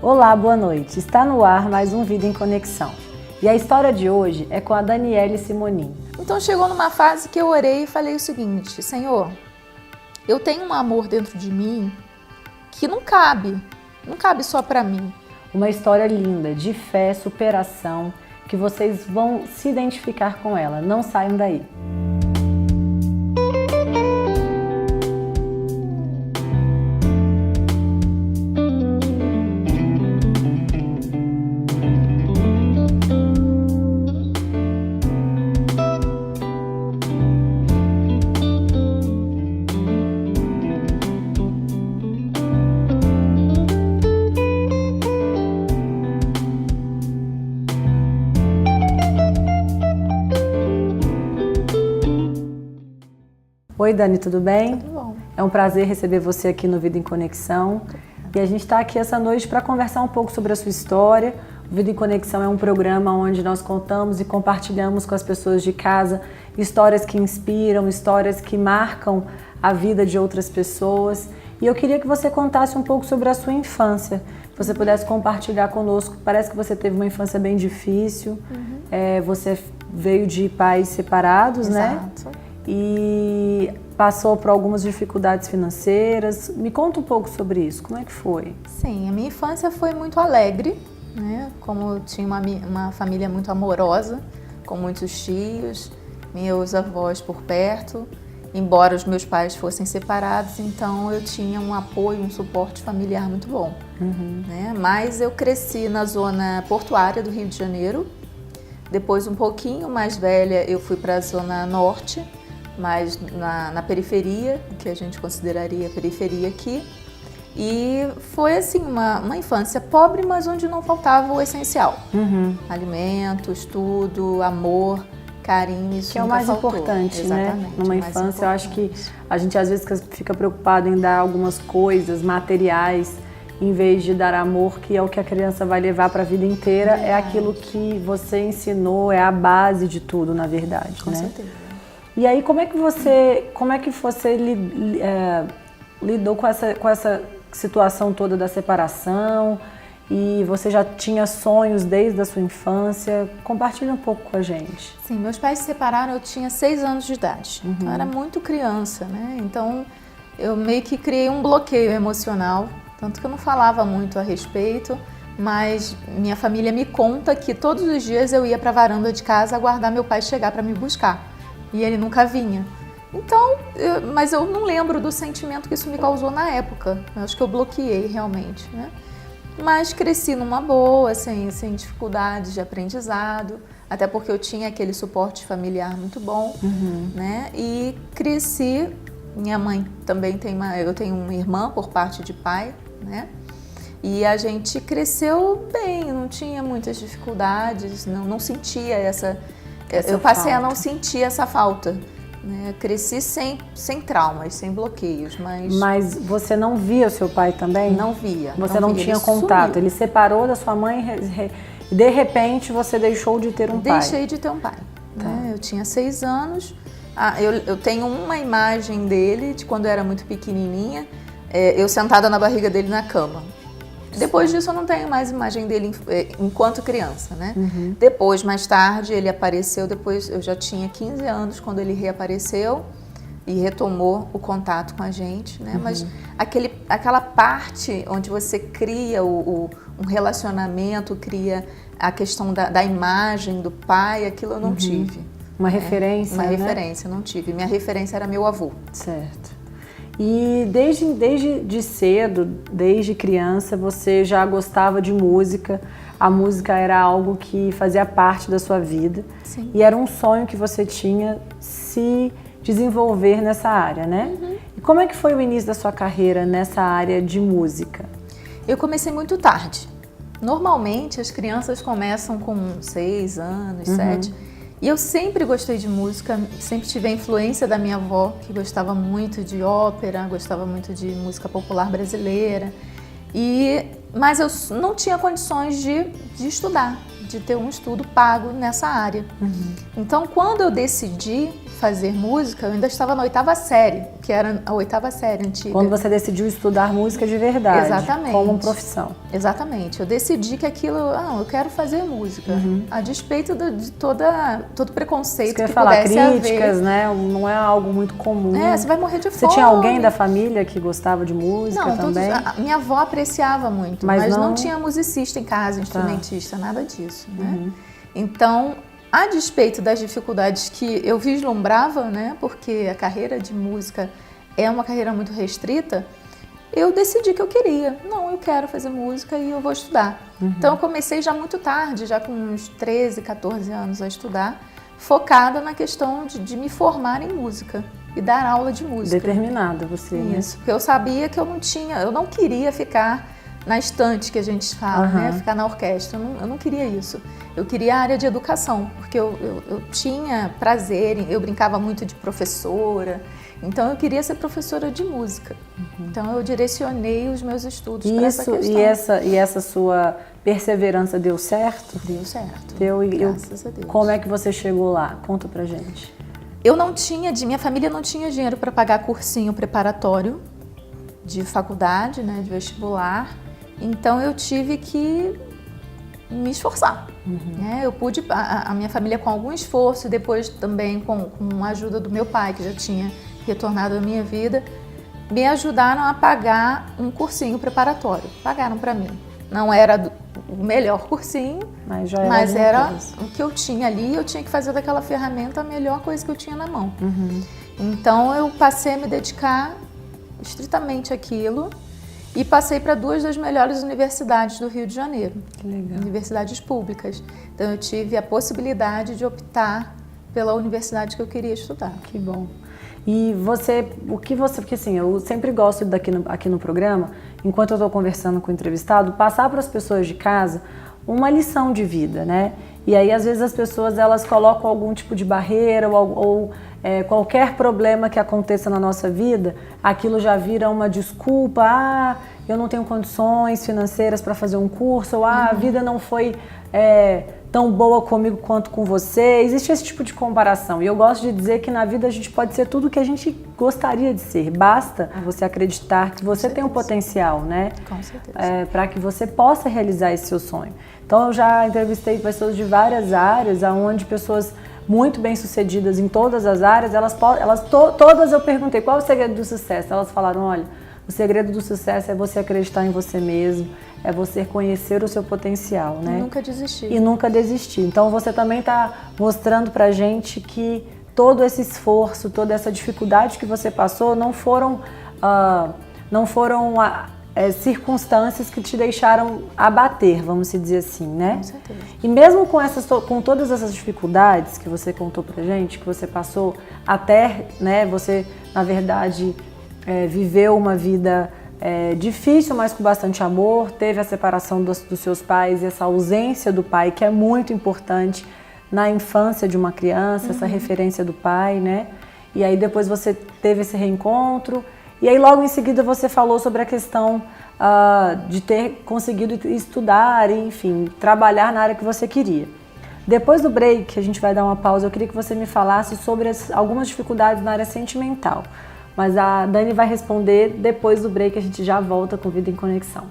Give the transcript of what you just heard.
Olá, boa noite. Está no ar mais um Vida em Conexão. E a história de hoje é com a Daniele Simonin. Então chegou numa fase que eu orei e falei o seguinte: Senhor, eu tenho um amor dentro de mim que não cabe só para mim. Uma história linda, de fé, superação, que vocês vão se identificar com ela. Não saiam daí. Oi, Dani, tudo bem? Tudo bom. É um prazer receber você aqui no Vida em Conexão. E a gente está aqui essa noite para conversar um pouco sobre a sua história. O Vida em Conexão é um programa onde nós contamos e compartilhamos com as pessoas de casa histórias que inspiram, histórias que marcam a vida de outras pessoas. E eu queria que você contasse um pouco sobre a sua infância. Que você pudesse compartilhar conosco. Parece que você teve uma infância bem difícil. Você veio de pais separados, né? Exato. E passou por algumas dificuldades financeiras. Me conta um pouco sobre isso, como é que foi? Sim, a minha infância foi muito alegre, né? Como eu tinha uma família muito amorosa, com muitos tios, meus avós por perto, embora os meus pais fossem separados, então eu tinha um apoio, um suporte familiar muito bom. Né? Mas eu cresci na zona portuária do Rio de Janeiro, depois um pouquinho mais velha eu fui para a zona norte, mas na periferia, que a gente consideraria periferia aqui. E foi assim uma infância pobre, mas onde não faltava o essencial. Alimento, estudo, amor, carinho, isso que é o nunca mais faltou. importante, Exatamente, né? Numa o mais infância, eu acho que importante. a gente às vezes fica preocupado em dar algumas coisas materiais, em vez de dar amor, que é o que a criança vai levar para a vida inteira. É aquilo que você ensinou, é a base de tudo, na verdade, Com né? certeza. E aí, como é que você lidou com essa situação toda da separação? E você já tinha sonhos desde a sua infância? Compartilha um pouco com a gente. Sim, meus pais se separaram, eu tinha 6 anos de idade. Então, eu era muito criança, né? Então, eu meio que criei um bloqueio emocional, tanto que eu não falava muito a respeito, mas minha família me conta que todos os dias eu ia para a varanda de casa aguardar meu pai chegar para me buscar. E ele nunca vinha. Então, mas eu não lembro do sentimento que isso me causou na época. Eu acho que eu bloqueei realmente, né? Mas cresci numa boa, sem dificuldades de aprendizado, até porque eu tinha aquele suporte familiar muito bom, né? E cresci, minha mãe também eu tenho uma irmã por parte de pai, né? E a gente cresceu bem, não tinha muitas dificuldades, não sentia eu passei a não sentir essa falta, né? Cresci sem traumas, sem bloqueios, mas... Mas você não via o seu pai também? Não via. Você não tinha contato? Ele separou da sua mãe e de repente você deixou de ter um pai? Deixei de ter um pai. Né? Eu tinha 6 anos, eu tenho uma imagem dele de quando eu era muito pequenininha, eu sentada na barriga dele na cama. Depois disso eu não tenho mais imagem dele enquanto criança, né? Depois, mais tarde, ele apareceu, depois eu já tinha 15 anos quando ele reapareceu e retomou o contato com a gente, né? Mas aquela parte onde você cria um relacionamento, cria a questão da imagem do pai, aquilo eu não tive. Uma referência, Uma né? referência, eu não tive. Minha referência era meu avô. Certo. E desde cedo, desde criança, você já gostava de música. A música era algo que fazia parte da sua vida. Sim. E era um sonho que você tinha se desenvolver nessa área, né? E como é que foi o início da sua carreira nessa área de música? Eu comecei muito tarde. Normalmente as crianças começam com 6 anos, 7. E eu sempre gostei de música, sempre tive a influência da minha avó, que gostava muito de ópera, gostava muito de música popular brasileira. Mas eu não tinha condições de estudar, de ter um estudo pago nessa área. Então, quando eu decidi fazer música, eu ainda estava na 8ª série, que era a 8ª série antiga. Quando você decidiu estudar música de verdade. Exatamente. Como profissão. Exatamente. Eu decidi que aquilo, eu quero fazer música. A despeito de todo preconceito que falar, pudesse críticas, haver. né? Não é algo muito comum. Você vai morrer de fome. Você tinha alguém da família que gostava de música também? Minha avó apreciava muito, mas não tinha musicista em casa, instrumentista, nada disso, né? Então, a despeito das dificuldades que eu vislumbrava, né? Porque a carreira de música é uma carreira muito restrita, eu decidi que eu queria. Não, eu quero fazer música e eu vou estudar. Então, eu comecei já muito tarde, já com uns 13, 14 anos a estudar, focada na questão de me formar em música e dar aula de música. Determinada você, Isso, porque eu sabia que eu não queria ficar na estante que a gente fala, né? Ficar na orquestra. Eu não queria isso. Eu queria a área de educação, porque eu tinha prazer, eu brincava muito de professora, então eu queria ser professora de música. Então eu direcionei os meus estudos para essa questão. E essa sua perseverança deu certo? Deu certo. Graças a Deus. Como é que você chegou lá? Conta pra gente. Minha família não tinha dinheiro para pagar cursinho preparatório de faculdade, né, de vestibular. Então eu tive que me esforçar. Né? Eu pude, a minha família com algum esforço e depois também com a ajuda do meu pai, que já tinha retornado à minha vida, me ajudaram a pagar um cursinho preparatório. Pagaram para mim. Não era o melhor cursinho, mas era o que eu tinha ali. Eu tinha que fazer daquela ferramenta a melhor coisa que eu tinha na mão. Então eu passei a me dedicar estritamente àquilo. E passei para 2 das melhores universidades do Rio de Janeiro. Que legal. Universidades públicas. Então eu tive a possibilidade de optar pela universidade que eu queria estudar. Que bom. E porque assim, eu sempre gosto aqui no programa, enquanto eu estou conversando com o entrevistado, passar para as pessoas de casa uma lição de vida, né? E aí, às vezes, as pessoas, elas colocam algum tipo de barreira ou qualquer problema que aconteça na nossa vida, aquilo já vira uma desculpa, eu não tenho condições financeiras para fazer um curso, ou a vida não foi tão boa comigo quanto com você. Existe esse tipo de comparação. E eu gosto de dizer que na vida a gente pode ser tudo o que a gente gostaria de ser. Basta você acreditar que você tem um potencial, né? Com certeza. Para que você possa realizar esse seu sonho. Então eu já entrevistei pessoas de várias áreas, onde pessoas muito bem-sucedidas em todas as áreas, todas eu perguntei qual é o segredo do sucesso. Elas falaram, olha, o segredo do sucesso é você acreditar em você mesmo, é você conhecer o seu potencial, né? E nunca desistir. E nunca desistir. Então você também está mostrando pra gente que todo esse esforço, toda essa dificuldade que você passou não foram circunstâncias que te deixaram abater, vamos dizer assim, né? Com certeza. E mesmo com todas essas dificuldades que você contou pra gente, que você passou até, né, você, na verdade, viveu uma vida difícil, mas com bastante amor, teve a separação dos seus pais e essa ausência do pai, que é muito importante na infância de uma criança, essa referência do pai, né? E aí depois você teve esse reencontro, e aí logo em seguida você falou sobre a questão de ter conseguido estudar e, enfim, trabalhar na área que você queria. Depois do break, a gente vai dar uma pausa, eu queria que você me falasse sobre algumas dificuldades na área sentimental. Mas a Dani vai responder depois do break, a gente já volta com Vida em Conexão.